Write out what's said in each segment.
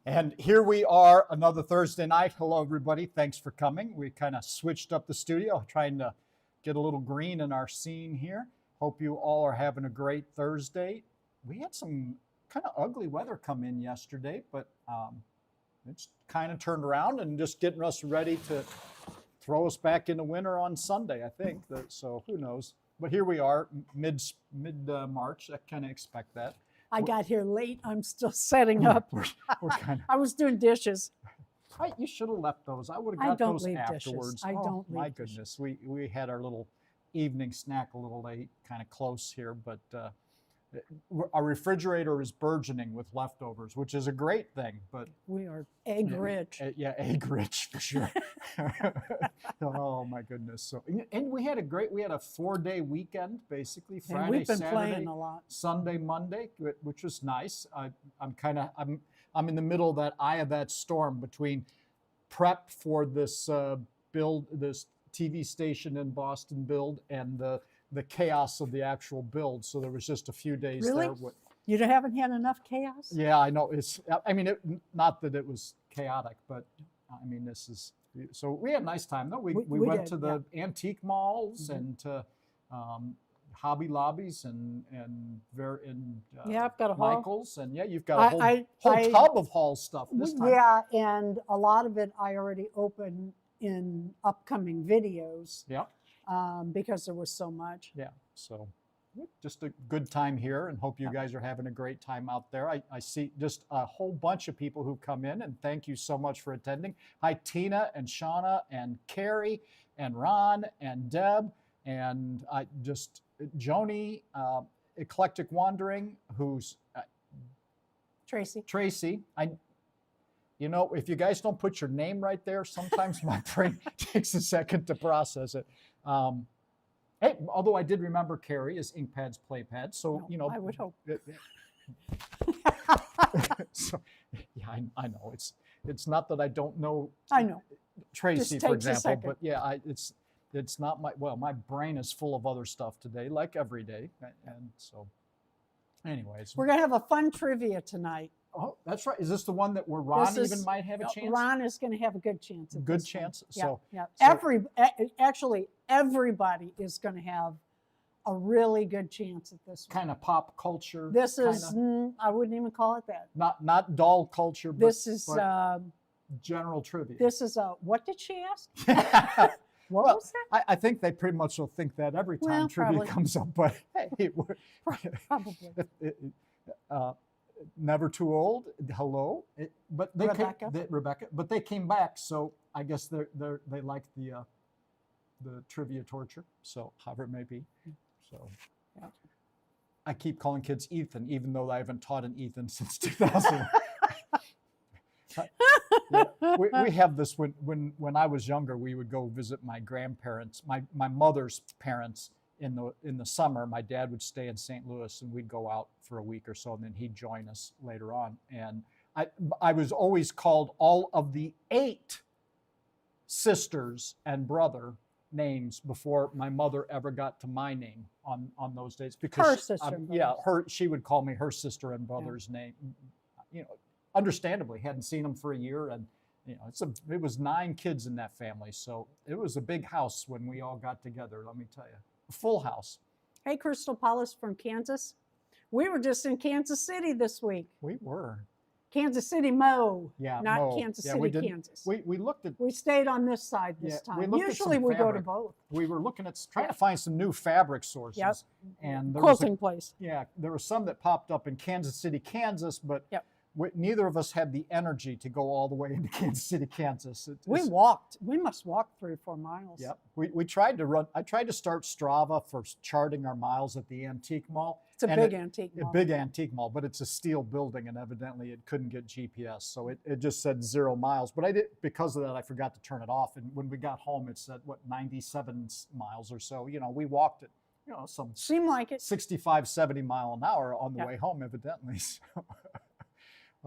And here we are, another Thursday night. Hello, everybody. Thanks for coming. We kind of switched up the studio, trying to get a little green in our scene here. Hope you all are having a great Thursday. We had some kind of ugly weather come in yesterday, but it's kind of turned around and just getting us ready to throw us back into winter on Sunday, I think. So who knows? But here we are, mid-March. I kind of expect that. I got here late. I'm still setting up. I was doing dishes. You should have left those. I would have got those afterwards. Dishes. I don't leave my goodness. Dishes. We had our little evening snack a little late, kind of close here, but our refrigerator is burgeoning with leftovers, which is a great thing. But we are egg rich. Yeah, egg rich for sure. Oh my goodness! So and we had a 4-day weekend, basically Friday, we've been Saturday, playing a lot. Sunday, Monday, which was nice. I'm in the middle of that eye of that storm between prep for this this TV station in Boston build and the chaos of the actual build. So there was just a few days really? there. You haven't had enough chaos? Yeah, I know. Not that it was chaotic, but I mean, this is, so we had a nice time though. We went to the antique malls and to Hobby Lobbies and I've got a Michael's, and you've got a whole tub of Hall stuff this time. Yeah, and a lot of it I already opened in upcoming videos. Yeah. Because there was so much. Yeah, so just a good time here, and hope you guys are having a great time out there. I see just a whole bunch of people who come in, and thank you so much for attending. Hi, Tina and Shauna and Carrie and Ron and Deb and Joni, Eclectic Wandering, who's Tracy. If you guys don't put your name right there, sometimes my brain takes a second to process it. Hey, although I did remember Carrie as Ink Pads, Play Pads, so I would hope. So, yeah, I know it's not that I don't know. I know Tracy, for example, but yeah, it's not my brain is full of other stuff today, like every day, and so. Anyways, we're gonna have a fun trivia tonight. Oh, that's right. Is this the one that Ron even might have a chance? Ron is going to have a good chance. Good chance. So, actually, everybody is going to have a really good chance at this one. Kind of pop culture. This is, I wouldn't even call it that. Not doll culture, but this is general trivia. This is what did she ask? What was that? I think they pretty much will think that every time trivia comes up, but hey, probably. Never too old. Hello, but they Rebecca. But they came back, so I guess they like the trivia torture. So however it may be. So I keep calling kids Ethan, even though I haven't taught an Ethan since 2000. We have this when I was younger. We would go visit my grandparents, my mother's parents. In the summer, my dad would stay in St. Louis, and we'd go out for a week or so, and then he'd join us later on. And I was always called all of the 8 sisters and brother names before my mother ever got to my name on those days, because her sister. She would call me her sister and brother's name. Understandably, hadn't seen them for a year, and it was 9 kids in that family, so it was a big house when we all got together. Let me tell you. Full house. Hey, Crystal Paulus from Kansas. We were just in Kansas City this week. We were. Kansas City, not Mo. Kansas City, Kansas. We looked at. We stayed on this side this time. Usually we go to both. We were looking at trying to find some new fabric sources. Yep. And there quilting place. Yeah, there were some that popped up in Kansas City, Kansas, but neither of us had the energy to go all the way into Kansas City, Kansas. We walked. We must walk 3 or 4 miles. Yep. We tried to run. I tried to start Strava for charting our miles at the antique mall. It's a big antique mall. A big antique mall, but it's a steel building, and evidently it couldn't get GPS, so it just said 0 miles. But because of that, I forgot to turn it off. And when we got home, it said 97 miles or so. We walked it. Some seemed like it 65, 70 mile an hour on the way home, evidently. So.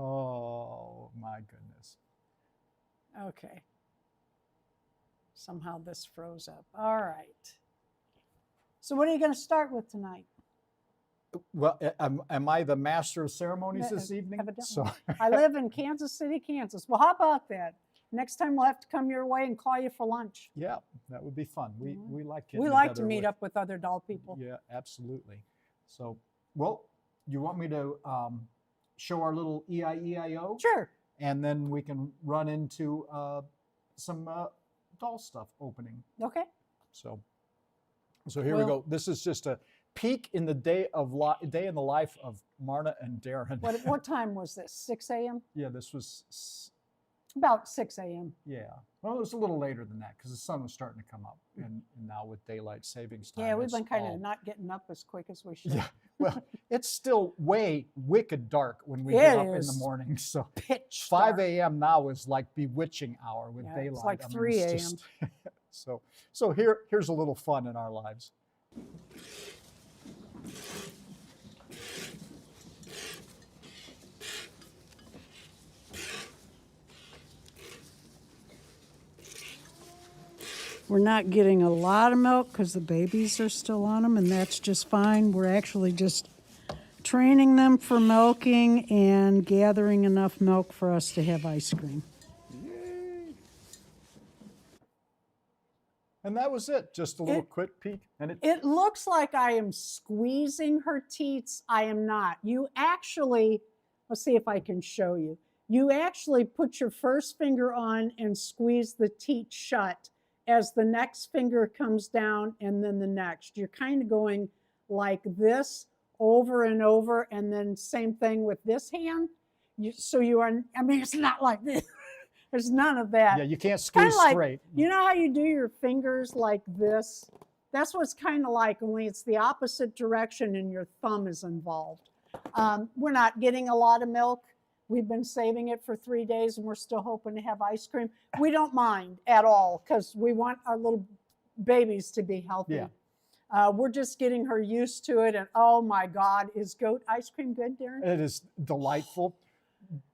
Oh, my goodness. Okay. Somehow this froze up. All right. So what are you going to start with tonight? Well, am I the master of ceremonies this evening? Evidently. So I live in Kansas City, Kansas. Well, how about that? Next time we'll have to come your way and call you for lunch. yeah, that would be fun. We like getting We like to together meet with- up with other doll people. Yeah, absolutely. So, well, you want me to show our little EIEIO? Sure. And then we can run into some doll stuff opening. Okay. So here we Well- go. This is just a peek in the day in the life of Marna and Darren. What time was this? 6 a.m.? Yeah, this was About 6 a.m. yeah. Well, it was a little later than that because the sun was starting to come up, and now with daylight savings time. Yeah, we've it's been kind all- of not getting up as quick as we should. Yeah. Well, it's still wicked dark when we It get up in the is. morning. So Pitch 5 dark. a.m. now is like bewitching hour with Yeah, daylight. it's like I mean, 3 it's a.m. just- so here's a little fun in our lives. We're not getting a lot of milk because the babies are still on them, and that's just fine. We're actually just training them for milking and gathering enough milk for us to have ice cream. Yay. And that was it. Just a little quick peek. And It looks like I am squeezing her teats. I am not. You actually, let's see if I can show you. You actually put your first finger on and squeeze the teat shut as the next finger comes down and then the next. You're kind of going like this over and over, and then same thing with this hand. So you are, I mean, it's not like this. There's none of that. yeah, you can't Kinda squeeze like, straight. you know how you do your fingers like this? That's what it's kind of like, only it's the opposite direction and your thumb is involved. We're not getting a lot of milk. We've been saving it for 3 days and we're still hoping to have ice cream. We don't mind at all because we want our little babies to be healthy. Yeah. We're just getting her used to it. And oh my God, is goat ice cream good, Darren? It is delightful.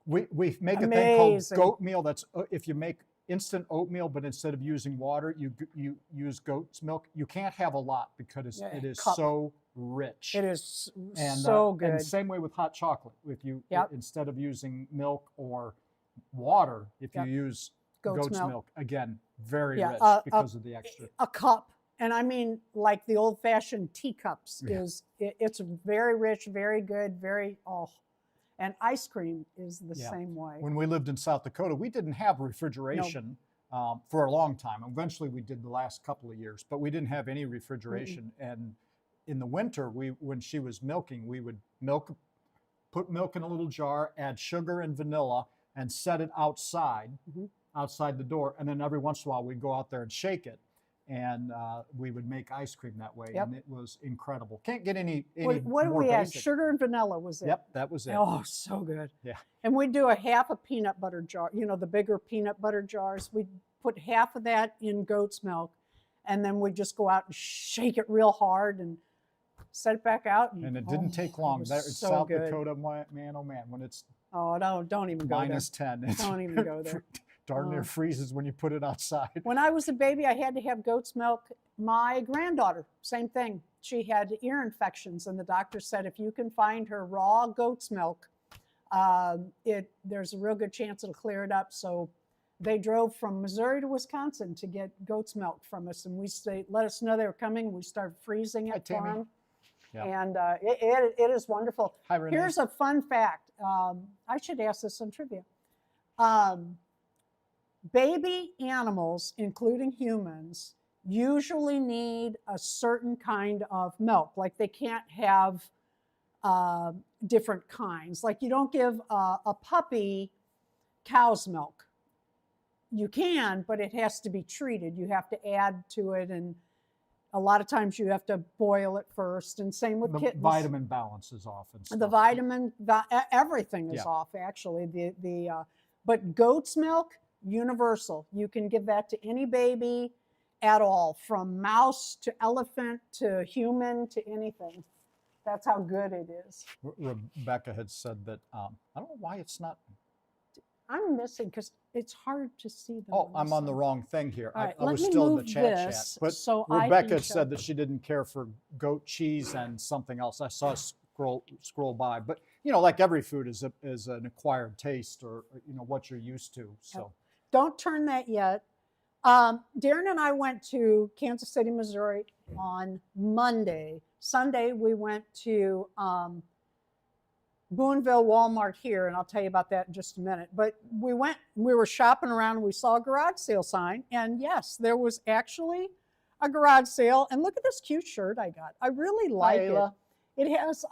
We make a thing called Amazing. goat meal. That's if you make instant oatmeal, but instead of using water, you use goat's milk. You can't have a lot because Yeah, it is cup. so rich. It is And, so And good. the same way with hot chocolate. If you Yep. instead of using milk or water, if Yep. you use Goat's goat's milk. milk, again, very Yeah, rich a because of the extra. A cup, and I mean like the old-fashioned teacups. Yeah. It's very rich, very good, very and ice cream is the Yeah. same way. When we lived in South Dakota, we didn't have refrigeration for a long time. Eventually, we did the last couple of years, but we didn't have any refrigeration. And in the winter, when she was milking, we would put milk in a little jar, add sugar and vanilla, and set it outside the door. And then every once in a while, we'd go out there and shake it, and we would make ice cream that way. Yep. And it was incredible. Can't get any What did more we add? basic. Sugar and vanilla was it? Yep, that was it. Oh, so good. Yeah. And we do a half a peanut butter jar, the bigger peanut butter jars. We put half of that in goat's milk, and then we just go out and shake it real hard and set it back out. And it didn't take it long. was There, so South good. Dakota, man, oh man, when it's Oh, no, don't even go minus 10, it's Don't even go there. darn near Oh. freezes when you put it outside. there. When I was a baby, I had to have goat's milk. My granddaughter, same thing. She had ear infections, and the doctor said if you can find her raw goat's milk, there's a real good chance it'll clear it up. So they drove from Missouri to Wisconsin to get goat's milk from us, and let us know they were coming. We started freezing Hi, it for Tammy. them, Yeah. and it is wonderful. Hi, Renee. Here's a fun fact. I should ask this on trivia. Baby animals, including humans, usually need a certain kind of milk. Like they can't have different kinds. Like you don't give a puppy cow's milk. You can, but it has to be treated. You have to add to it, and a lot of times you have to boil it first. And same with the kittens. vitamin balance is off and The stuff. vitamin, everything is Yeah. off actually. But goat's milk, universal. You can give that to any baby at all, from mouse to elephant to human to anything. That's how good it is. Rebecca had said that, I don't know why it's not, I'm missing because it's hard to see them. oh, I'm on the side. wrong thing here. All right, I let was me still in the move chat this chat. But so I Rebecca can had show said that she didn't care for goat cheese and something else. I saw scroll by. But you know, like every food is an acquired taste, or you know what you're used to. So don't turn that yet. Darren and I went to Kansas City, Missouri on Monday. Sunday we went to Boonville Walmart here, and I'll tell you about that in just a minute. But we were shopping around, and we saw a garage sale sign, and yes, there was actually a garage sale. And look at this cute shirt I got. I really like it. It has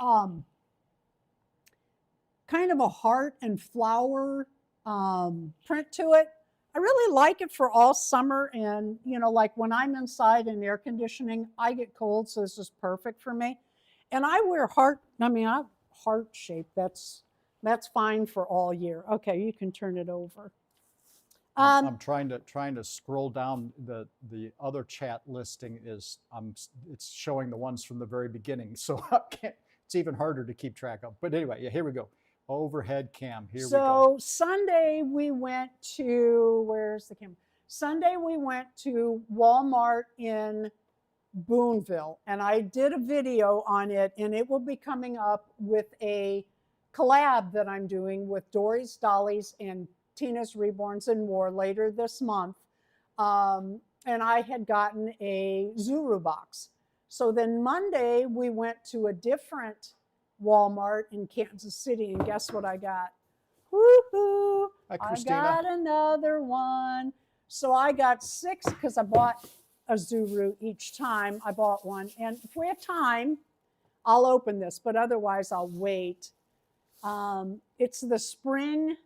kind of a heart and flower print to it. I really like it for all summer, and you know, like when I'm inside in air conditioning, I get cold, so this is perfect for me. And I wear heart shape. That's fine for all year. Okay, you can turn it over. I'm trying to scroll down. The other chat listing is it's showing the ones from the very beginning, so it's even harder to keep track of. But anyway, yeah, here we go. Overhead cam. Here we go. So Sunday we went to, where's the camera? Sunday we went to Walmart in Boonville, and I did a video on it, and it will be coming up with a collab that I'm doing with Dory's, Dolly's, and Tina's Reborns and More later this month. And I had gotten a Zuru box. So then Monday we went to a different Walmart in Kansas City, and guess what I got? Woohoo! Hi, I Christina. got another one. So I got 6 because I bought a Zuru each time I bought one. And if we have time, I'll open this, but otherwise I'll wait. It's the spring.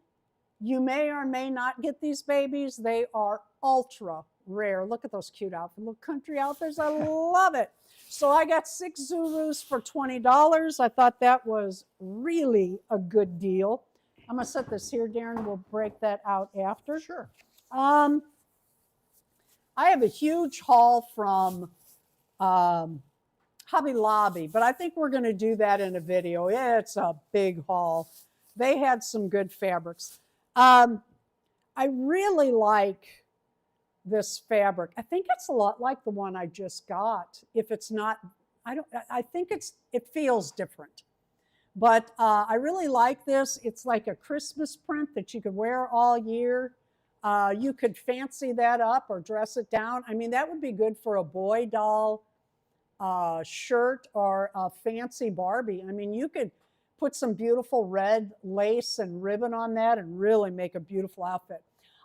You may or may not get these babies. They are ultra rare. Look at those cute outfits, little country outfits. I love it. So I got 6 Zulus for $20. I thought that was really a good deal. I'm gonna set this here, Darren. We'll break that out after. Sure. I have a huge haul from Hobby Lobby, but I think we're gonna do that in a video. It's a big haul. They had some good fabrics. I really like this fabric. I think it's a lot like the one I just got. If it's not, I think it feels different. But I really like this. It's like a Christmas print that you could wear all year. You could fancy that up or dress it down. I mean, that would be good for a boy doll shirt or a fancy Barbie. I mean, you could put some beautiful red lace and ribbon on that and really make a beautiful outfit.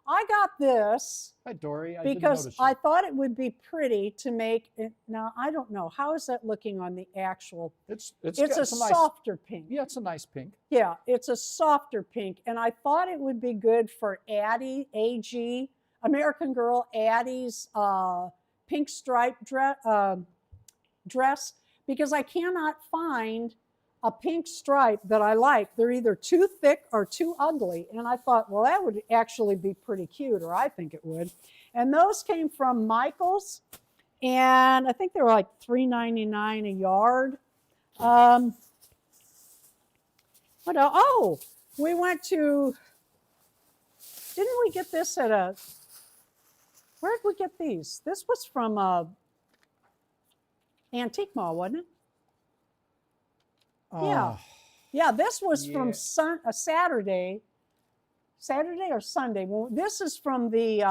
I got this Hi, Dory. because I thought it would be pretty to make it. Now, I don't know. How is that looking on the actual? It's a softer pink. Yeah, it's a nice pink. Yeah, it's a softer pink. And I thought it would be good for Addie, AG, American Girl Addie's pink stripe dress, because I cannot find a pink stripe that I like. They're either too thick or too ugly. And I thought, well, that would actually be pretty cute, or I think it would. And those came from Michael's, and I think they were like $3.99 a yard. What else? Oh, we went to, didn't we get this at a, where did we get these? This was from a antique mall, wasn't it? Yeah, this was from a Saturday or Sunday. Well, this is from the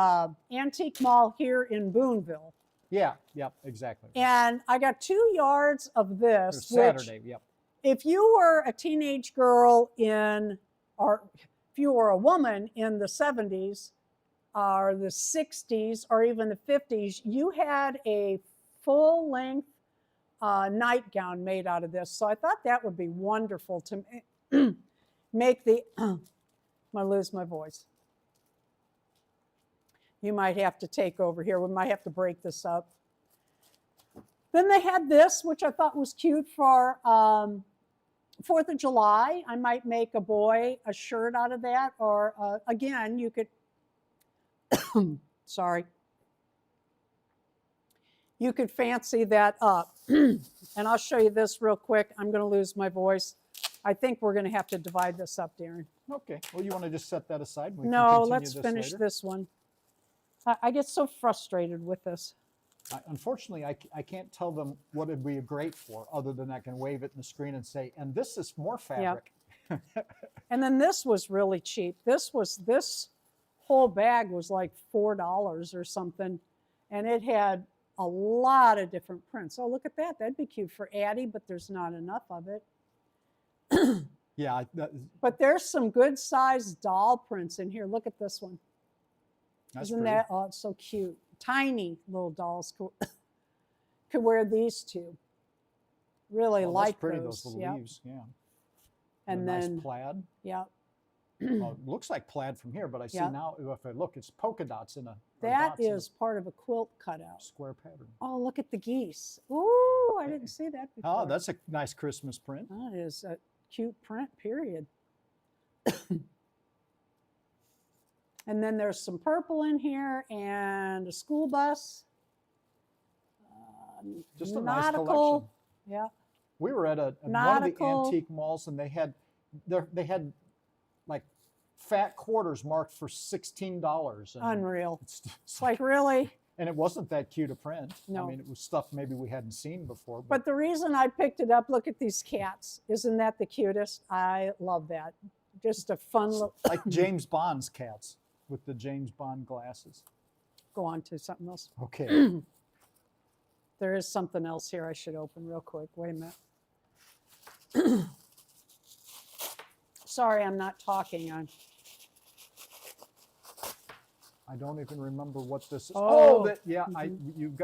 antique mall here in Boonville. Yeah, yep, exactly. And I got 2 yards of this. Saturday, yep. If you were a teenage girl or if you were a woman in the 70s or the 60s or even the 50s, you had a full-length nightgown made out of this. So I thought that would be wonderful to make the, I'm gonna lose my voice. You might have to take over here. We might have to break this up. Then they had this, which I thought was cute for 4th of July. I might make a boy a shirt out of that, or again, you could, sorry. You could fancy that up. And I'll show you this real quick. I'm going to lose my voice. I think we're going to have to divide this up, Darren. Okay. Well, you want to just set that aside? No, let's finish this one. I get so frustrated with this. Unfortunately, I can't tell them what it'd be great for, other than I can wave it in the screen and say, and this is more fabric. And then this was really cheap. This whole bag was like $4 or something, and it had a lot of different prints. Oh, look at that. That'd be cute for Addie, but there's not enough of it. Yeah. But there's some good sized doll prints in here. Look at this one. Isn't that, oh, it's so cute. Tiny little dolls could wear these two. Really like pretty, those. those little leaves, yeah. And then nice plaid. Yeah. Well, it looks like plaid from here, but I see now, if I look, it's polka dots in a. That is part of a quilt cutout. Square pattern. Oh, look at the geese. Ooh, I didn't see that before. Oh, that's a nice Christmas print. That is a cute print, period. And then there's some purple in here and a school bus. Just a nautical, nice collection. Yeah. We were at one of the antique malls, and they had like fat quarters marked for $16. Unreal. It's like, really? And it wasn't that cute a print. No. I mean, it was stuff maybe we hadn't seen before. But the reason I picked it up, look at these cats. Isn't that the cutest? I love that. Just a fun little. Like James Bond's cats with the James Bond glasses. Go on to something else. Okay. There is something else here I should open real quick. Wait a minute. Sorry, I'm not talking. I don't even remember what this is. Oh, yeah.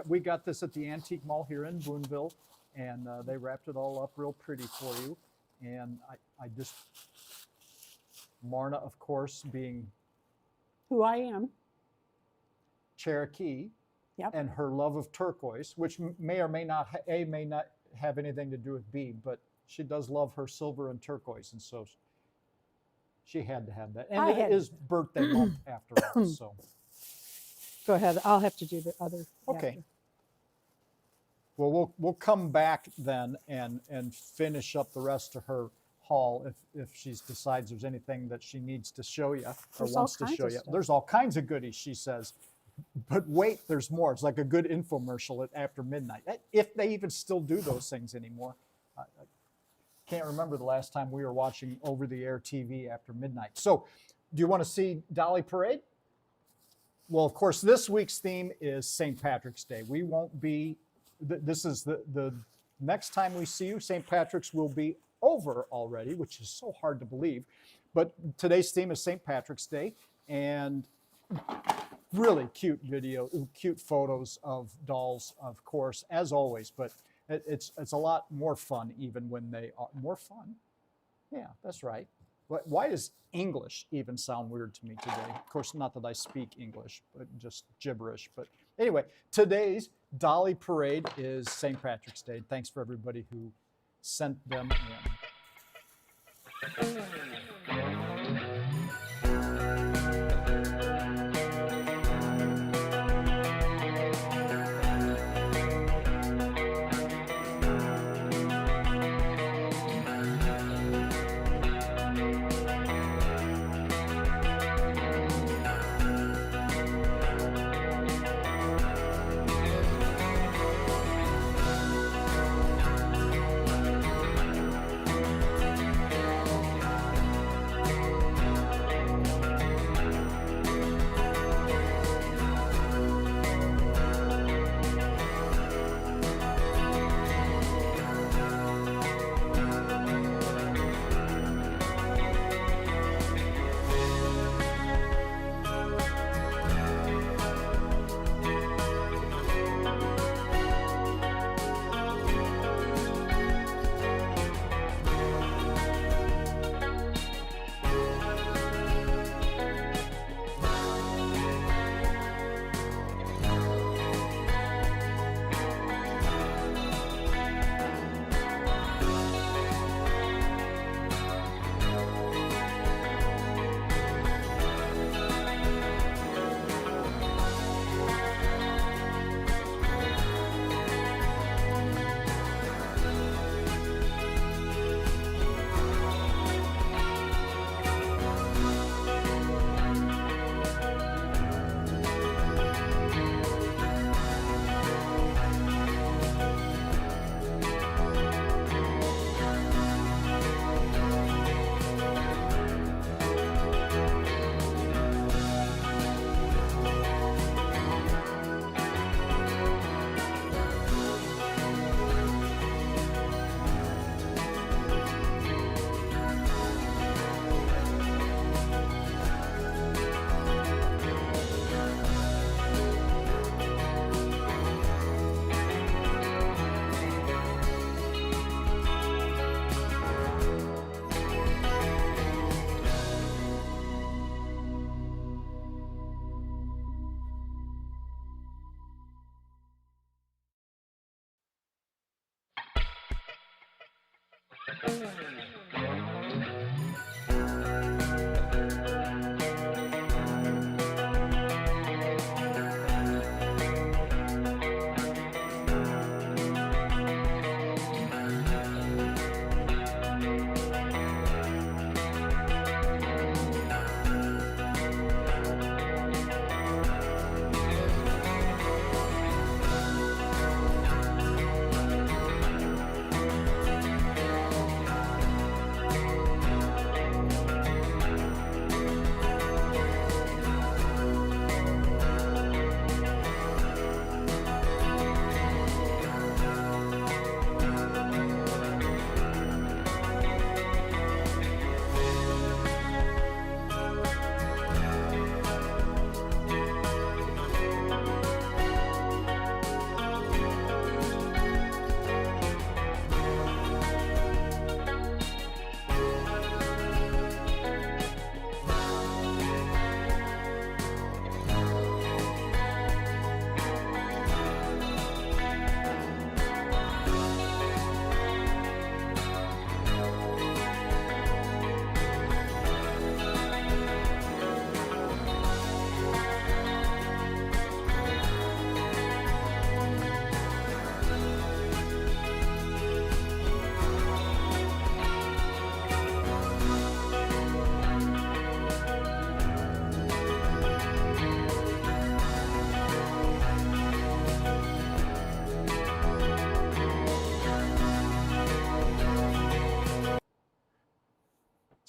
We got this at the antique mall here in Boonville, and they wrapped it all up real pretty for you. And I just, Marna, of course, being who I am, Cherokee, yep, and her love of turquoise, which may or may not may not have anything to do with B, but she does love her silver and turquoise, and so she had to have that. And it is birthday month after all, so. Go ahead. I'll have to do the other. Okay. After. Well, we'll come back then and finish up the rest of her haul if she decides there's anything that she needs to show you or wants to show you. There's all kinds of goodies, she says. But wait, there's more. It's like a good infomercial at after midnight. If they even still do those things anymore. I can't remember the last time we were watching over-the-air TV after midnight. So do you want to see Dolly Parade? Well, of course, this week's theme is St. Patrick's Day. We won't be, this is the next time we see you, St. Patrick's will be over already, which is so hard to believe. But today's theme is St. Patrick's Day, and really cute cute photos of dolls, of course, as always. But it's a lot more fun even when they are more fun. Yeah, that's right. Why does English even sound weird to me today? Of course, not that I speak English, but just gibberish. But anyway, today's Dolly Parade is St. Patrick's Day. Thanks for everybody who sent them in.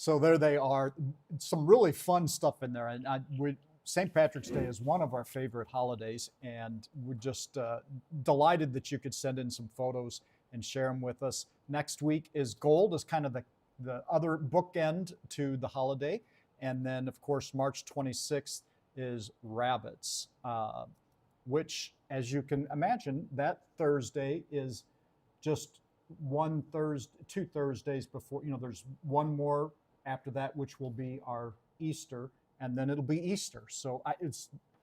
So there they are. Some really fun stuff in there. And St. Patrick's Day is one of our favorite holidays, and we're just delighted that you could send in some photos and share them with us. Next week is gold, is kind of the other bookend to the holiday. And then, of course, March 26th is rabbits, which, as you can imagine, that Thursday is just two Thursdays before, there's one more after that, which will be our Easter, and then it'll be Easter. So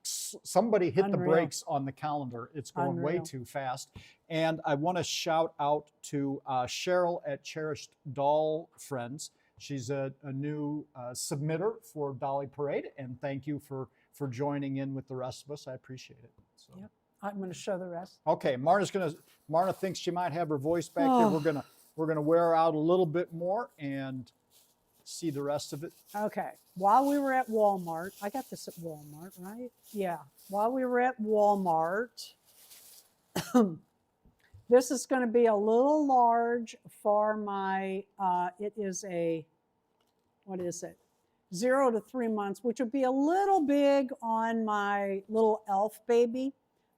somebody hit the brakes on the calendar. It's going way too fast. And I want to shout out to Cheryl at Cherished Doll Friends. She's a new submitter for Dolly Parade, and thank you for joining in with the rest of us. I appreciate it. So. Yep. I'm going to show the rest. Okay, Marna thinks she might have her voice back here. We're gonna wear her out a little bit more and see the rest of it. Okay. While we were at Walmart, I got this at Walmart, right? Yeah. While we were at Walmart, this is going to be a little large for my, it is what is it? 0 to 3 months, which would be a little big on my little elf baby,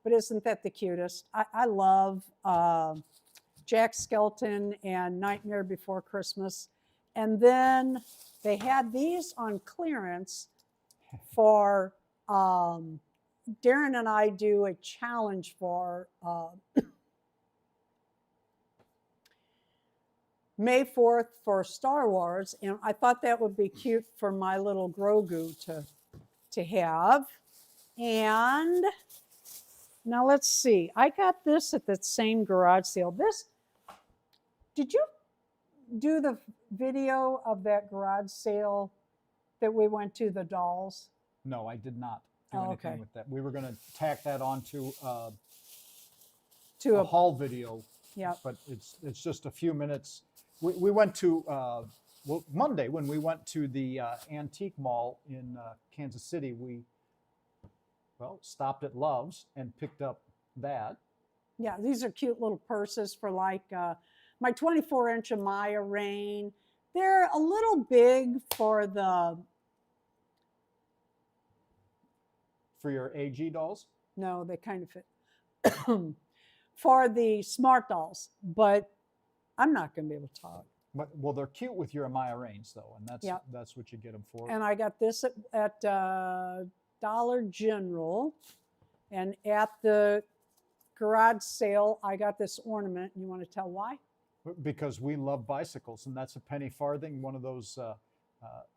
but isn't that the cutest? I love Jack Skellington and Nightmare Before Christmas. And then they had these on clearance for, Darren and I do a challenge for May 4th for Star Wars. And I thought that would be cute for my little Grogu to have. And now let's see. I got this at the same garage sale. Did you do the video of that garage sale that we went to, the dolls? No, I did not do anything with that. We were going to tack that onto a haul video. Yeah. But it's just a few minutes. We went to Monday when we went to the antique mall in Kansas City. We stopped at Love's and picked up that. Yeah, these are cute little purses for like my 24-inch Amaya Rain. They're a little big for your AG dolls? No, they kind of fit for the smart dolls, but I'm not going to be able to talk. But they're cute with your Amaya Rains though, and that's what you get them for. And I got this at Dollar General, and at the garage sale, I got this ornament. You want to tell why? Because we love bicycles, and that's a penny farthing. One of those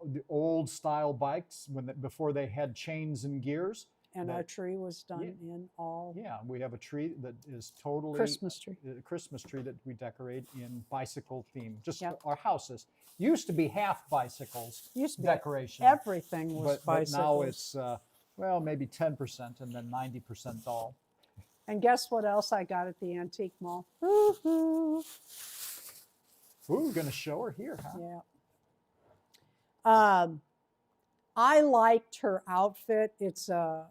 the old style bikes before they had chains and gears. And that- our tree was done Yeah. in all Yeah, we have a tree that is totally Christmas tree. a Christmas tree that we decorate in bicycle theme. Just Yep. our houses used to be half bicycles Used to be decoration, everything was but bicycles. now it's well, maybe 10% and then 90% doll. And guess what else I got at the antique mall? Woo-hoo. Ooh, we're gonna show her here, huh? Yeah. I liked her outfit. It's a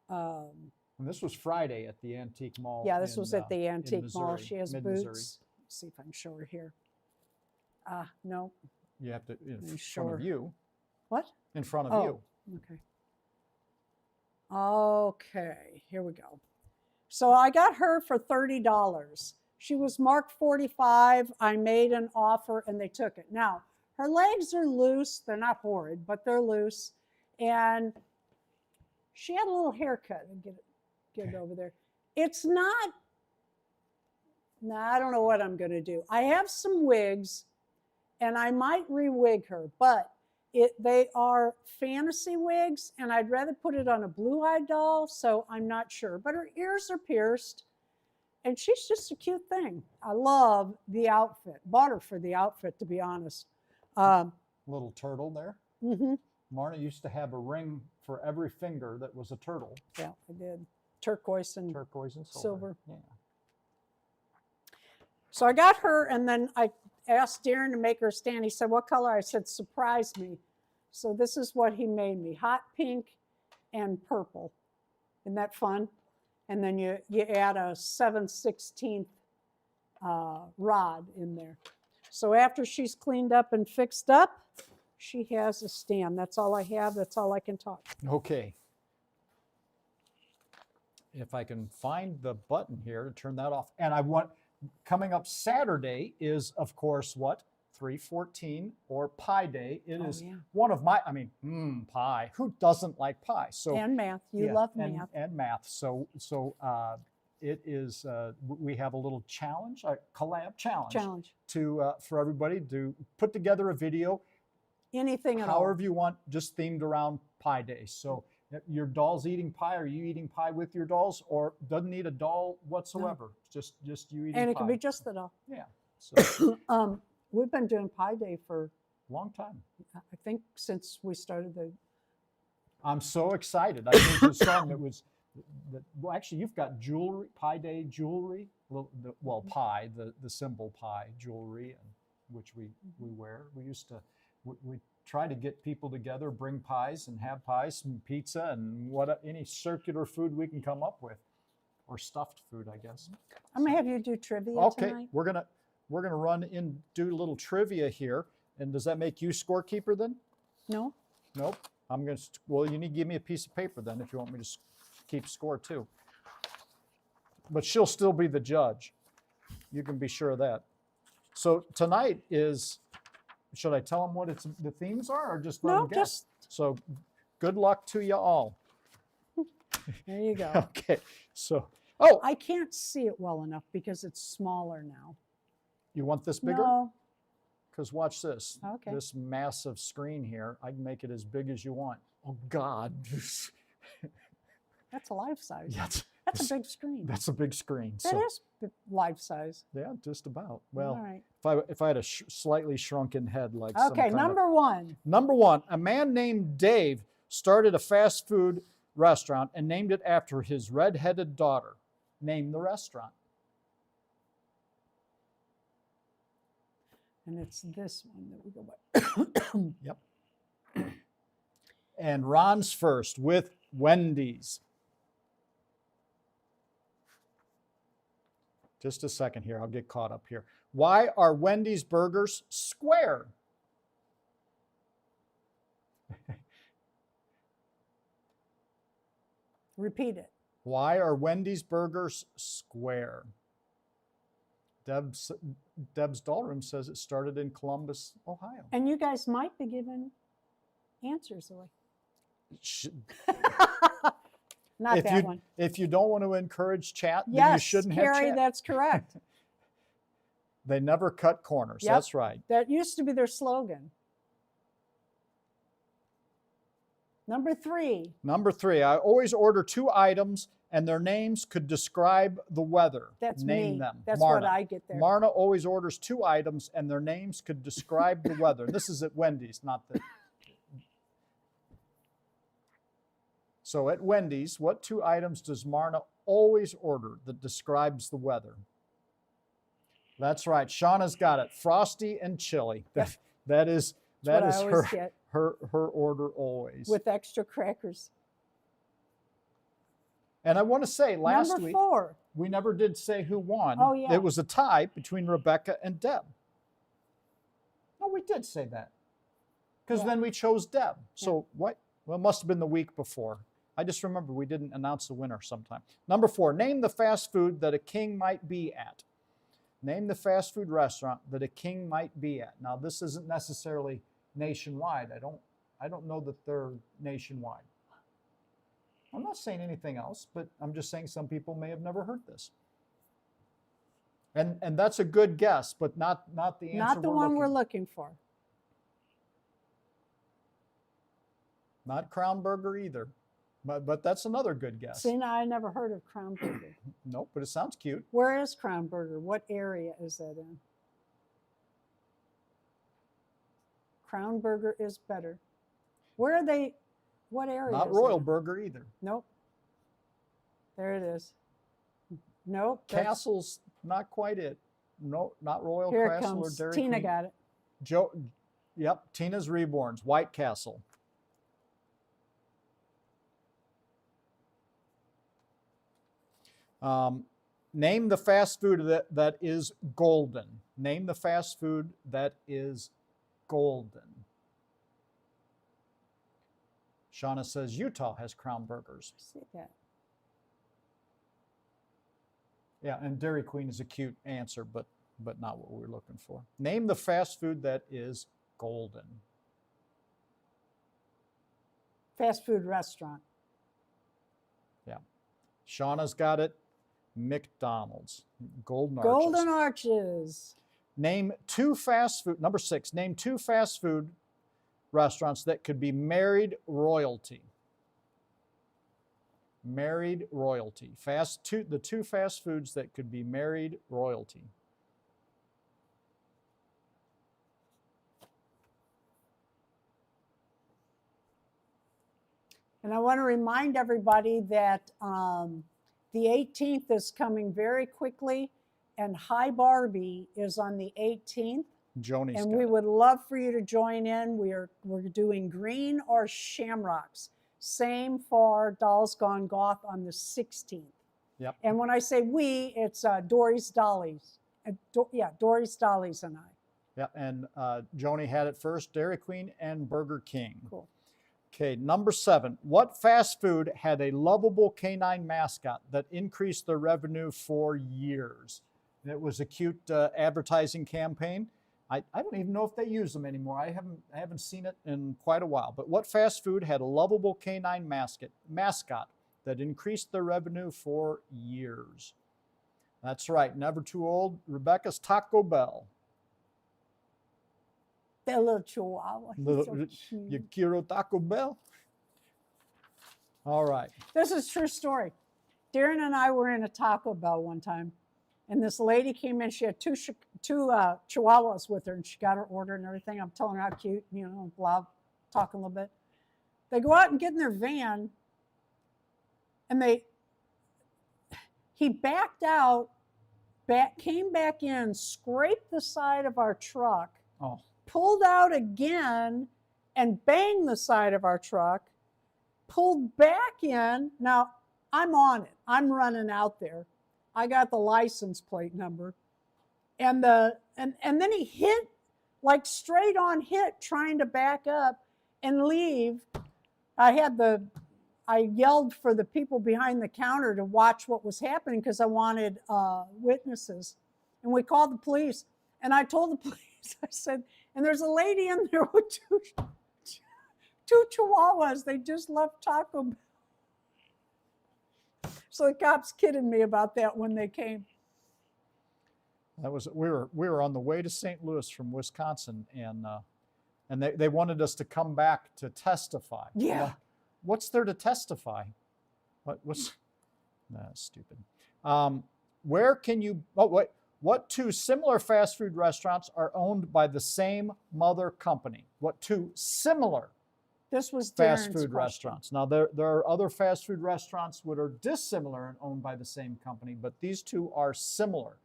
And this was Friday at the antique mall. yeah, this in, was at the in antique mall. Missouri, She has mid-Missouri. boots. Let's see if I can show her here. No. You have to in front Sure. of you. What? In front of Oh. you. Okay. Okay, here we go. So I got her for $30. She was marked 45. I made an offer and they took it. Now, her legs are loose. They're not horrid, but they're loose. And she had a little haircut. And get it over there. It's not, I don't know what I'm going to do. I have some wigs and I might re-wig her, but they are fantasy wigs, and I'd rather put it on a blue-eyed doll, so I'm not sure. But her ears are pierced, and she's just a cute thing. I love the outfit. Bought her for the outfit, to be honest. Little turtle there. Mm-hmm. Marna used to have a ring for every finger that was a turtle. Yeah, I did. Turquoise and Turquoise and silver. Yeah. So I got her, and then I asked Darren to make her stand. He said, "What color?" I said, "Surprise me." So this is what he made me: hot pink and purple. Isn't that fun? And then you add a 7/16 rod in there. So after she's cleaned up and fixed up, she has a stand. That's all I have. That's all I can talk. Okay. If I can find the button here to turn that off. And I want, coming up Saturday is, of course, what? 3/14 or Pie Day. It is yeah. one of my, pie. Who doesn't like pie? So And math. You yeah, love and, math. and math. So it is. We have a little challenge, a collab challenge to for everybody to put together a video, Anything at all. however you want, just themed around Pie Day. So your doll's eating pie. Are you eating pie with your dolls, or doesn't need a doll whatsoever? No. Just you eating. And it pie. can be just the doll. Yeah. So We've been doing Pie Day for long time. I think since we started the. I'm so excited. I think the song that was, well, actually, you've got jewelry, Pie Day jewelry. Well, pie, the symbol pie jewelry, and which we wear. We used to, we try to get people together, bring pies and have pies, some pizza, and any circular food we can come up with, or stuffed food, I guess. I'm gonna have you do trivia Okay, tonight. we're gonna run in, do a little trivia here. And does that make you scorekeeper then? No. Nope. I'm gonna. Well, you need to give me a piece of paper then if you want me to keep score too. But she'll still be the judge. You can be sure of that. So tonight is. Should I tell them what the themes are, or just let No, them guess? So, good luck to you all. There you go. Okay. So, oh, I can't see it well enough because it's smaller now. you want this bigger? No. Because watch this. Okay. This massive screen here. I can make it as big as you want. Oh God. That's a life size. Yeah, That's a big screen. That's a big screen. That is life size. Yeah, just about. Well, All right. if I had a slightly shrunken head like Okay, number one. Number one, a man named Dave started a fast food restaurant and named it after his red-headed daughter. Name the restaurant. And it's this one that we go by. Yep. And Ron's first with Wendy's. Just a second here. I'll get caught up here. Why are Wendy's burgers square? Repeat it. Why are Wendy's burgers square? Deb's Dollroom says it started in Columbus, Ohio. And you guys might be giving answers away. Not that one. If you don't want to encourage chat, then Yes, you shouldn't have Carrie, chat. that's correct. They never cut corners. Yep. That's right. That used to be their slogan. Number 3. Number 3, I always order 2 items and their names could describe the weather. That's Name me. them. That's Marna. what I get there. Marna always orders 2 items and their names could describe the weather. This is at Wendy's, not the... So at Wendy's, what 2 items does Marna always order that describes the weather? That's right. Shauna's got it. Frosty and chili. That is her order always. With extra crackers. And I want to say last week, 4. we never did say who won. Oh, yeah. It was a tie between Rebecca and Deb. No, we did say that. Because then we chose Deb. So what? Well, it must have been the week before. I just remember we didn't announce the winner sometime. Number 4, name the fast food that a king might be at. Name the fast food restaurant that a king might be at. Now, this isn't necessarily nationwide. I don't know that they're nationwide. I'm not saying anything else, but I'm just saying some people may have never heard this. And that's a good guess, but not the answer. Not the one we're looking for. Not Crown Burger either. But that's another good guess. See, now I never heard of Crown Burger. Nope, but it sounds cute. Where is Crown Burger? What area is that in? Crown Burger is better. Where are they? What area? Not is Royal it? Burger either. Nope. There it is. Nope. Castle's not quite it. No, not Royal Here it Castle or comes. Dairy Tina Queen. got it. Yep, Tina's Reborns, White Castle. Name the fast food that is golden. Name the fast food that is golden. Shauna says Utah has Crown Burgers. See that. Yeah, and Dairy Queen is a cute answer, but not what we're looking for. Name the fast food that is golden. Fast food restaurant. Yeah. Shauna's got it. McDonald's. Golden Arches. Golden Arches. Name 2 fast food. Number 6. Name 2 fast food restaurants that could be married royalty. Married royalty. The 2 fast foods that could be married royalty. And I want to remind everybody that the 18th is coming very quickly, and Hi Barbie is on the 18th. Joni's and got we it. would love for you to join in. We're doing green or shamrocks. Same for Dolls Gone Goth on the 16th. Yep. And when I say we, it's Dory's Dolly's. Dory's Dolly's and I. Yeah, and Joni had it first, Dairy Queen and Burger King. Cool. Okay, number 7. What fast food had a lovable canine mascot that increased their revenue for years? And it was a cute advertising campaign. I don't even know if they use them anymore. I haven't seen it in quite a while. But what fast food had a lovable canine mascot that increased their revenue for years? That's right, never too old. Rebecca's Taco Bell. That little chihuahua. He's so cute. You quiero Taco Bell? All right. This is a true story. Darren and I were in a Taco Bell one time, and this lady came in. She had two chihuahuas with her, and she got her order and everything. I'm telling her how cute, blah, talking a little bit. They go out and get in their van, and he backed out, came back in, scraped the side of our truck, pulled out again, and banged the side of our truck, pulled back in. Now, I'm on it. I'm running out there. I got the license plate number. And then he hit, like straight on hit, trying to back up and leave. I yelled for the people behind the counter to watch what was happening because I wanted witnesses. And we called the police. And I told the police, I said, and there's a lady in there with two chihuahuas. They just left Taco Bell. So the cops kidded me about that when they came. That was we were on the way to St. Louis from Wisconsin, and they wanted us to come back to testify. Yeah. What's there to testify? What's that's stupid. Where can you? Oh, wait. What two similar fast food restaurants are owned by the same mother company? What two similar This was fast Darren's food question. restaurants? Now, there are other fast food restaurants that are dissimilar and owned by the same company, but these two are similar.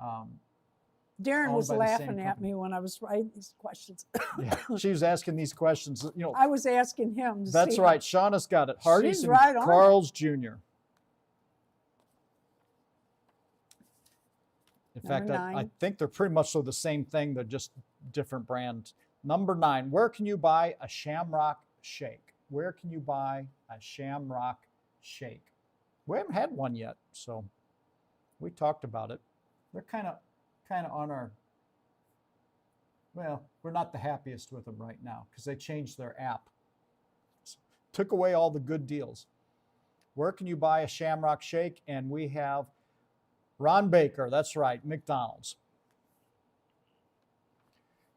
Darren owned was by the same laughing at company. me when I was writing these questions. Yeah, she was asking these questions. You know, I was asking him. To that's see right. Shauna's got it. Hardee's She's and right on it. Carl's Jr. In fact, Number I 9. think they're pretty much so the same thing. They're just different brand. Number 9, where can you buy a Shamrock Shake? Where can you buy a Shamrock Shake? We haven't had one yet, so we talked about it. They're kind of on our, well, we're not the happiest with them right now because they changed their app. Took away all the good deals. Where can you buy a Shamrock Shake? And we have Ron Baker, that's right, McDonald's.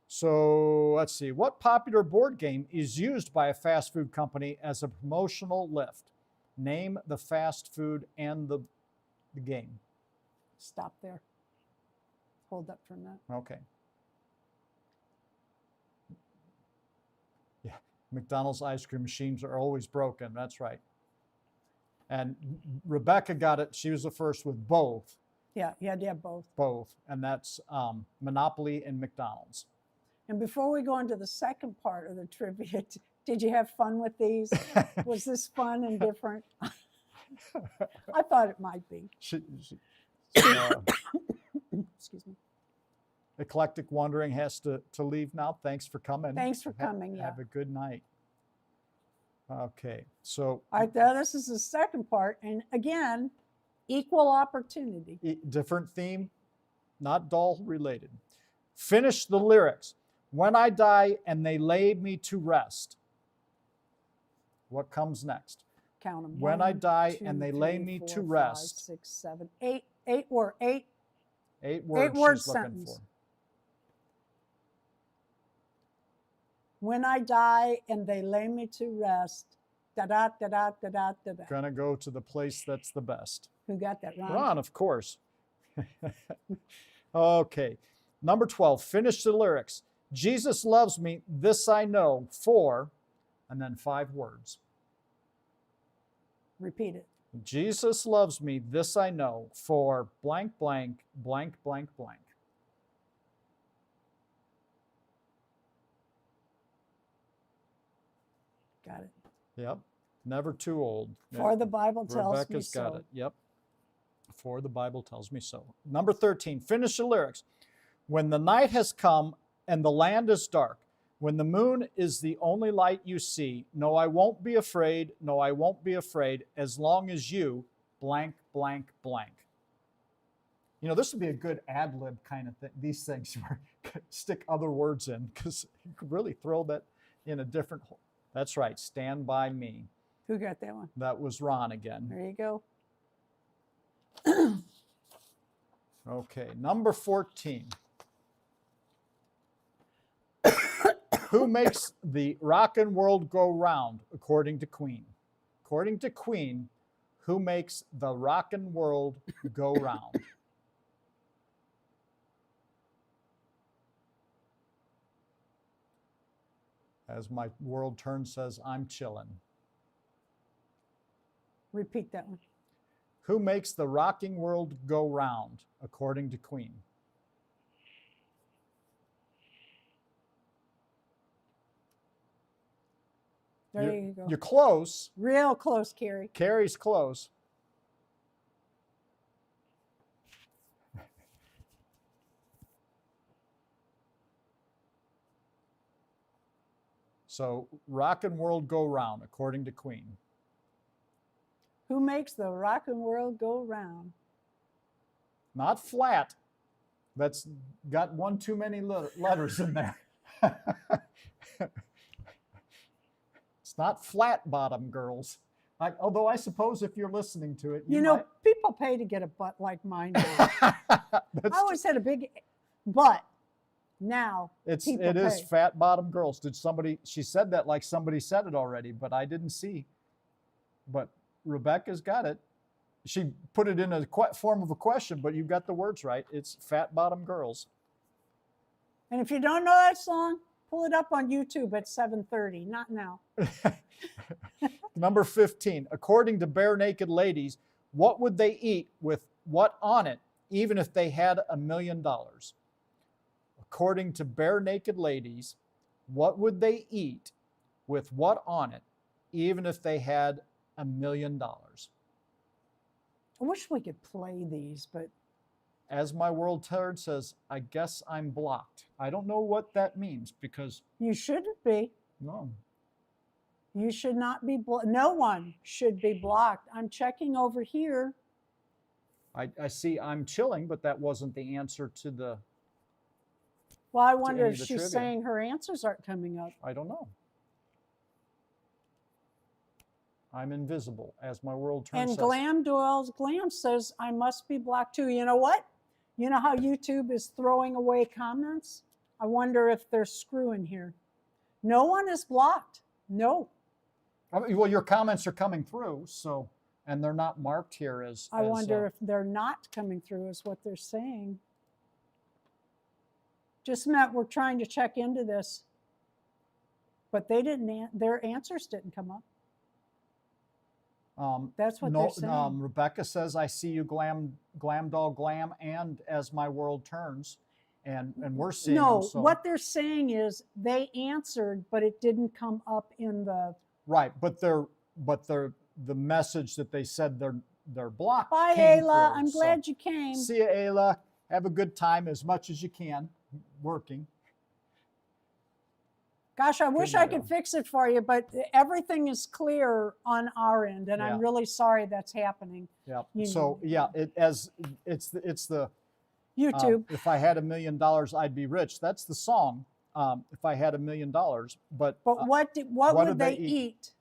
So let's see, what popular board game is used by a fast food company as a promotional lift? Name the fast food and the game. Stop there. Hold up for a minute. Okay. Yeah, McDonald's ice cream machines are always broken, that's right. And Rebecca got it, she was the first with both. Yeah, you had to have both. Both, and that's Monopoly and McDonald's. And before we go into the second part of the trivia, did you have fun with these? Was this fun and different? I thought it might be. Excuse me. Eclectic Wondering has to leave now. Thanks for coming. Thanks for coming, yeah. Have a good night. Okay, so. All right, now this is the second part. And again, equal opportunity. Different theme, not doll related. Finish the lyrics. When I die and they lay me to rest. What comes next? Count them. When 1, I die 2, and they lay 3, me 4, to 5, rest. 6, 7, 8. 8 words. 8 words word she's looking sentence. for. When I die and they lay me to rest. Da da da da da da da da. Gonna go to the place that's the best. Who got that, Ron? Ron, of course. Okay. Number 12, finish the lyrics. Jesus loves me, this I know, for, and then 5 words. Repeat it. Jesus loves me, this I know, for blank, blank, blank, blank, blank. Got it. Yep. Never too old. For the Bible tells me Rebecca's so. got it. Yep. For the Bible tells me so. Number 13, finish the lyrics. When the night has come and the land is dark, when the moon is the only light you see, no, I won't be afraid, no, I won't be afraid, as long as you blank, blank, blank. You know, this would be a good ad-lib kind of thing, these things where stick other words in, because you could really throw that in a different, that's right, Stand By Me. Who got that one? That was Ron again. There you go. Okay, number 14. Who makes the rockin' world go round, according to Queen? According to Queen, who makes the rockin' world go round? As my world turn says, I'm chillin'. Repeat that one. Who makes the rocking world go round, according to Queen? There you go. You're close. Real close, Carrie. Carrie's close. So, rockin' world go round, according to Queen. Who makes the rockin' world go round? Not flat. That's got one too many letters in there. It's not flat bottom, girls. Although I suppose if you're listening to it, You know, people pay to get a butt like mine now. I always had a big butt. Now it people is pay. fat bottom girls. Did somebody? She said that like somebody said it already, but I didn't see. but Rebecca's got it. She put it in a form of a question, but you got the words right. It's Fat Bottom Girls. And if you don't know that song, pull it up on YouTube at 7:30. Not now. Number 15. According to Bare Naked Ladies, what would they eat with what on it, even if they had $1 million? According to Bare Naked Ladies, what would they eat with what on it, even if they had $1 million? I wish we could play these, but As My World Turns says, I guess I'm blocked. I don't know what that means because you shouldn't be. no. You should not be. No one should be blocked. I'm checking over here. I see I'm chilling, but that wasn't the answer to the. Well, I wonder any if of the she's trivia. saying her answers aren't coming up. I don't know. I'm invisible as my world turns. And Glam says, I must be blocked too. You know what? You know how YouTube is throwing away comments? I wonder if they're screwing here. No one is blocked. No. Well, your comments are coming through, so, and they're not marked here as. I wonder if they're not coming through is what they're saying. Just meant we're trying to check into this. But they didn't, their answers didn't come up. That's what they're saying. Rebecca says, I see you glam doll glam and As My World Turns. And we're seeing No, them, so. what they're saying is they answered, but it didn't come up in the. Right, but the message that they said they're blocked. Bye, came Ayla. through, I'm so. glad you came. See you, Ayla. Have a good time as much as you can working. Gosh, I wish Good I night, could all. fix it for you, but everything is clear on our end, and Yeah. I'm really sorry that's happening. Yeah. You So know. yeah, it's the YouTube. if I had $1 million, I'd be rich. That's the song. If I had $1 million, but What would did they eat?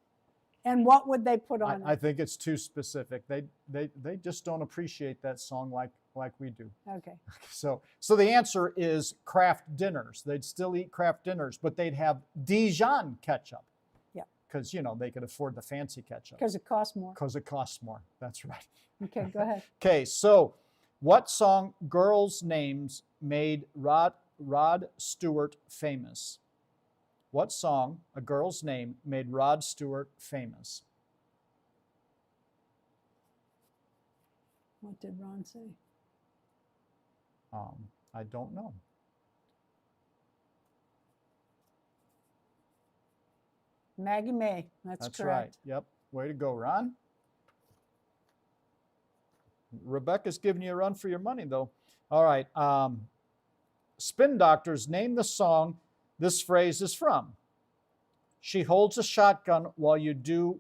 And what would they put on I it? think it's too specific. They just don't appreciate that song like we do. Okay. So the answer is Kraft dinners. They'd still eat Kraft dinners, but they'd have Dijon ketchup. Yeah. Because they could afford the fancy ketchup. Because it costs more. Because it costs more. That's right. Okay, go ahead. Okay, so what song girls' names made Rod Stewart famous? What song, a girl's name, made Rod Stewart famous? What did Ron say? I don't know. Maggie May. That's That's correct. right. Yep. Way to go, Ron. Rebecca's giving you a run for your money, though. All right. Spin Doctors, name the song this phrase is from. She holds a shotgun while you do-si-do.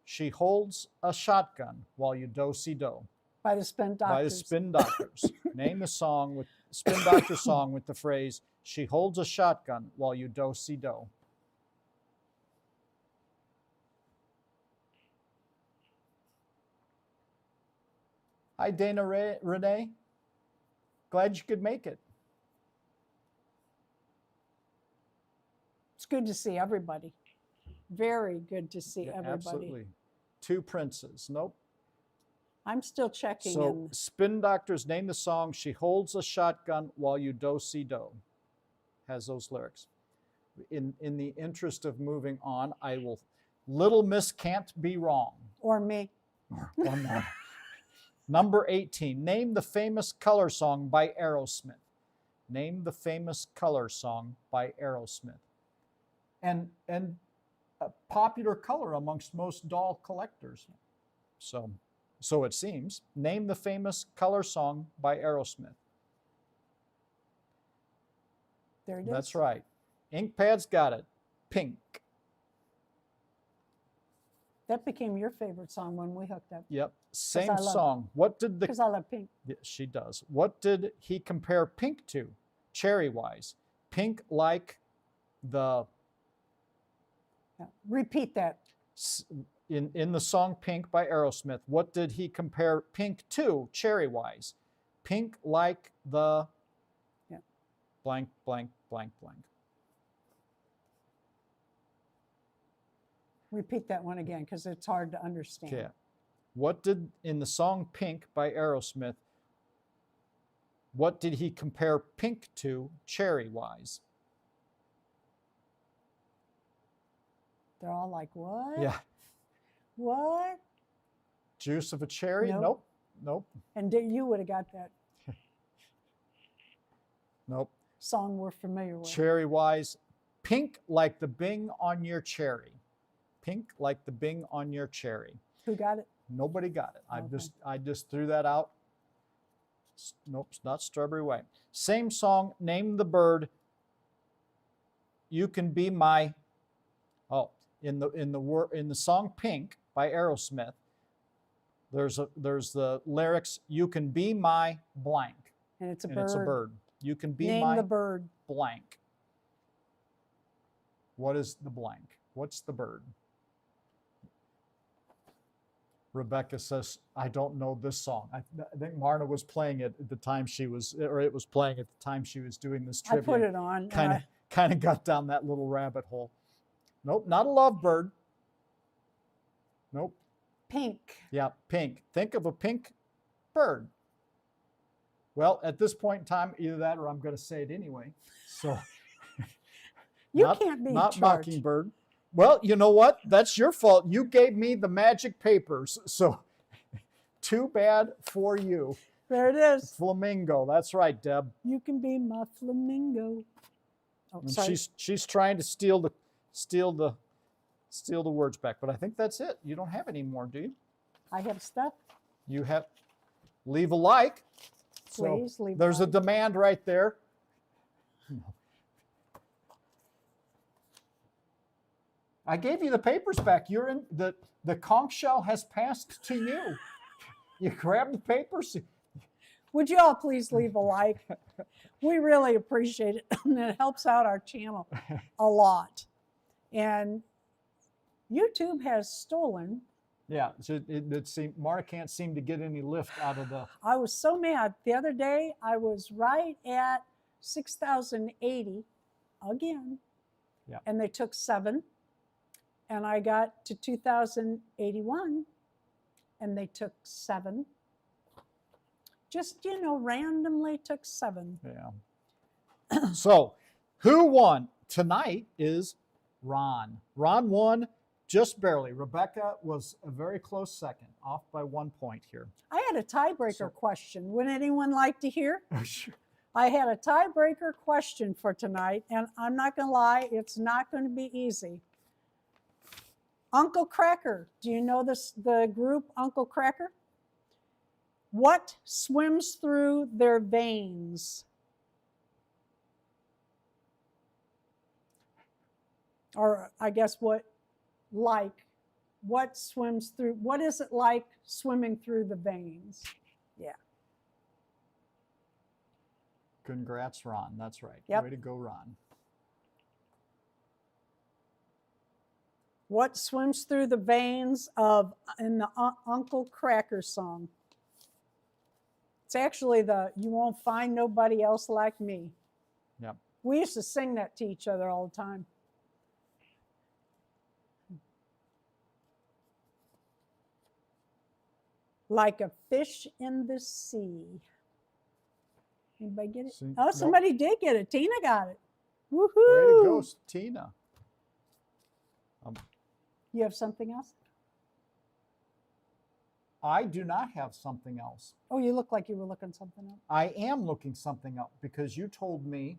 She holds a shotgun while you do-si-do. By the Spin Doctors. By the Spin Doctors. Name the song with Spin Doctor song with the phrase, she holds a shotgun while you do-si-do. Hi, Dana Renee. Glad you could make it. It's good to see everybody. Very good to see Yeah, everybody. absolutely. Two princes. Nope. I'm still checking. So Spin Doctors name the song She Holds a Shotgun While You Do-Si-Do. Has those lyrics. In the interest of moving on, I will. Little Miss Can't Be Wrong. Or me. Or more. Number 18. Name the famous color song by Aerosmith. Name the famous color song by Aerosmith. And a popular color amongst most doll collectors. So it seems. Name the famous color song by Aerosmith. There it is. That's right. Inkpad's got it. Pink. That became your favorite song when we hooked up. Yep. Same I love song. What did the Because I love pink. Yeah, she does. What did he compare Pink to, cherry-wise? Pink like the Yeah. Repeat that. in the song Pink by Aerosmith. What did he compare Pink to, cherry-wise? Pink like the Yeah. blank, blank, blank, blank. Repeat that one again because it's hard to understand. Okay. What did, in the song Pink by Aerosmith, what did he compare pink to cherry-wise? They're all like, what? Yeah. What? Juice of a cherry? Nope. Nope. Nope. And you would have got that Nope. song we're familiar with. Cherry-wise, pink like the bing on your cherry. Pink like the bing on your cherry. Who got it? Nobody got it. Okay. I just threw that out. Nope, it's not Strawberry White. Same song, Name the Bird. You can be my. Oh, in the song Pink by Aerosmith, there's the lyrics, you can be my blank. And it's a And bird. it's a bird. You can be Name my the bird. blank. What is the blank? What's the bird? Rebecca says, I don't know this song. I think Marna was playing it at the time she was, or it was playing at the time she was doing this trivia. I put it on. Kind of got down that little rabbit hole. Nope, not a lovebird. Nope. Pink. Yeah, pink. Think of a pink bird. Well, at this point in time, either that or I'm going to say it anyway. So You can't be not in charge. Mockingbird. Well, you know what? That's your fault. You gave me the magic papers. So too bad for you. There it is. Flamingo. That's right, Deb. You can be my flamingo. Oh, And sorry. she's trying to steal the words back, but I think that's it. You don't have any more, do you? I have stuff. You have leave a like. Please so leave a there's like. a demand right there. I gave you the papers back. You're in the conch shell has passed to you. You grab the papers. Would you all please leave a like? We really appreciate it. And it helps out our channel a lot. And YouTube has stolen. Yeah, so it seemed Marta can't seem to get any lift out of the. I was so mad. The other day, I was right at 6,080 again. Yeah. And they took 7. And I got to 2,081 and they took 7. Just, randomly took 7. Yeah. So, who won tonight is Ron. Ron won just barely. Rebecca was a very close second, off by 1 point here. I had a tiebreaker question. Would anyone like to hear? Sure. I had a tiebreaker question for tonight, and I'm not going to lie, it's not going to be easy. Uncle Cracker, do you know the group Uncle Cracker? What swims through their veins? Or I guess what swims through, what is it like swimming through the veins? Yeah. Congrats, Ron. That's right. Yep. Way to go, Ron. What swims through the veins in the Uncle Cracker song? It's actually You Won't Find Nobody Else Like Me. Yep. We used to sing that to each other all the time. Like a fish in the sea. Anybody get it? See, Oh, somebody did get it. Tina got it. Woohoo! Way to go, Tina. You have something else? I do not have something else. Oh, you look like you were looking something up. I am looking something up because you told me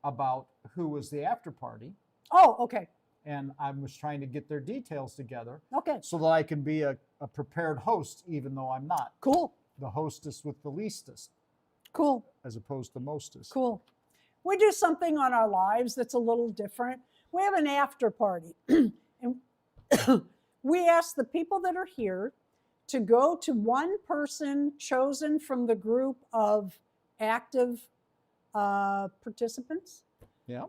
about who was the after party, Oh, okay. and I was trying to get their details together Okay. so that I can be a prepared host, even though I'm not. Cool. The hostess with the leastest, Cool. as opposed to mostest. Cool. We do something on our lives that's a little different. We have an after party. And we ask the people that are here to go to one person chosen from the group of active participants. Yeah.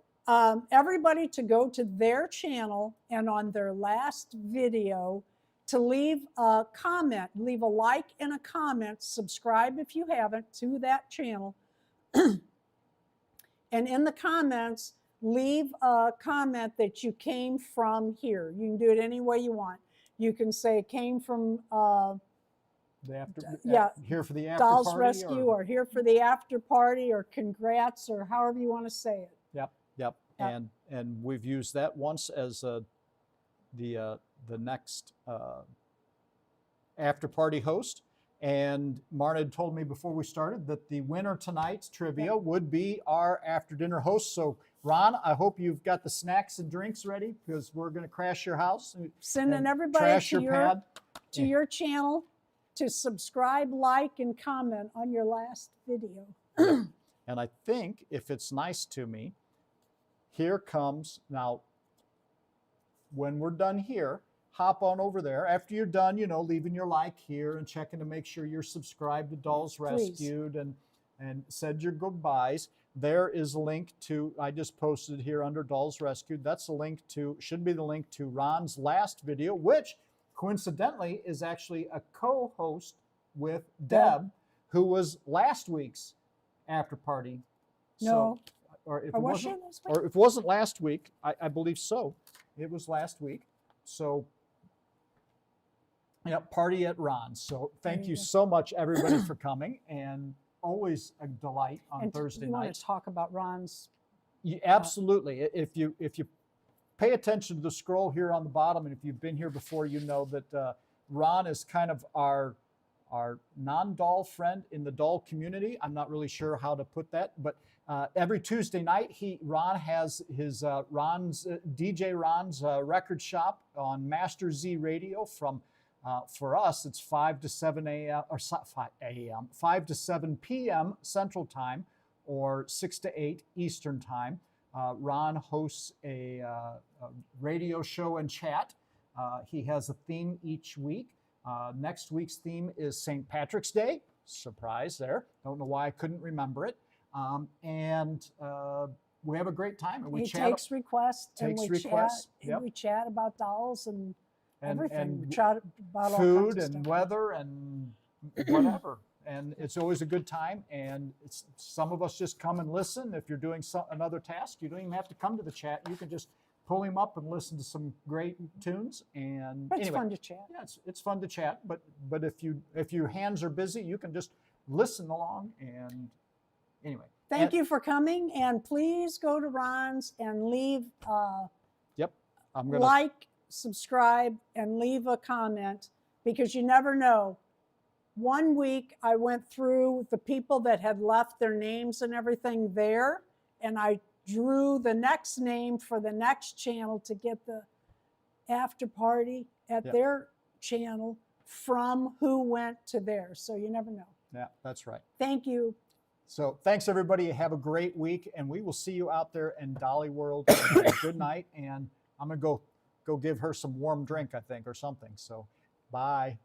Everybody to go to their channel and on their last video to leave a comment, leave a like and a comment, subscribe if you haven't to that channel. And in the comments, leave a comment that you came from here. You can do it any way you want. You can say came from here for the after Doll's party, Rescue, or here for the after party, or congrats, or however you want to say it. Yep. And we've used that once as the next after party host. And Marna had told me before we started that the winner tonight's trivia would be our after dinner host. So Ron, I hope you've got the snacks and drinks ready, because we're going to crash your house. Sending everybody to your channel to subscribe, like, and comment on your last video. And I think if it's nice to me, here comes, now, when we're done here, hop on over there. After you're done, leaving your like here and checking to make sure you're subscribed to Dolls Rescued and said your goodbyes. There is a link to, I just posted here under Dolls Rescued. That's a link to, should be the link to Ron's last video, which coincidentally is actually a co-host with Deb, who was last week's after party. No. So, or if it wasn't last week, I believe so. It was last week. So, party at Ron's. So thank you so much, everybody, for coming, and always a delight on Thursday nights. You want to talk about Ron's? Absolutely. If you pay attention to the scroll here on the bottom, and if you've been here before, you know that Ron is kind of our non-doll friend in the doll community. I'm not really sure how to put that, but every Tuesday night, Ron has his DJ Ron's record shop on Master Z Radio from, for us, it's 5 to 7 a.m. or 5 to 7 p.m. Central Time, or 6 to 8 Eastern Time. Ron hosts a radio show and chat. He has a theme each week. Next week's theme is St. Patrick's Day. Surprise there. Don't know why I couldn't remember it. And we have a great time. And we takes requests. We chat about dolls and everything. And we chat about food all kinds of and stuff. weather and whatever. And it's always a good time. And some of us just come and listen. If you're doing another task, you don't even have to come to the chat. You can just pull him up and listen to some great tunes. And but it's fun to chat. Yeah, it's fun to chat. But if your hands are busy, you can just listen along. And anyway, thank you for coming. And please go to Ron's and leave. I'm gonna like, subscribe, and leave a comment, because you never know. One week I went through the people that had left their names and everything there, and I drew the next name for the next channel to get the after party at their channel from who went to theirs. So you never know. Yeah, that's right. Thank you. So thanks, everybody. Have a great week, and we will see you out there in Dolly World. Good night, and I'm going to go give her some warm drink, I think, or something. So bye.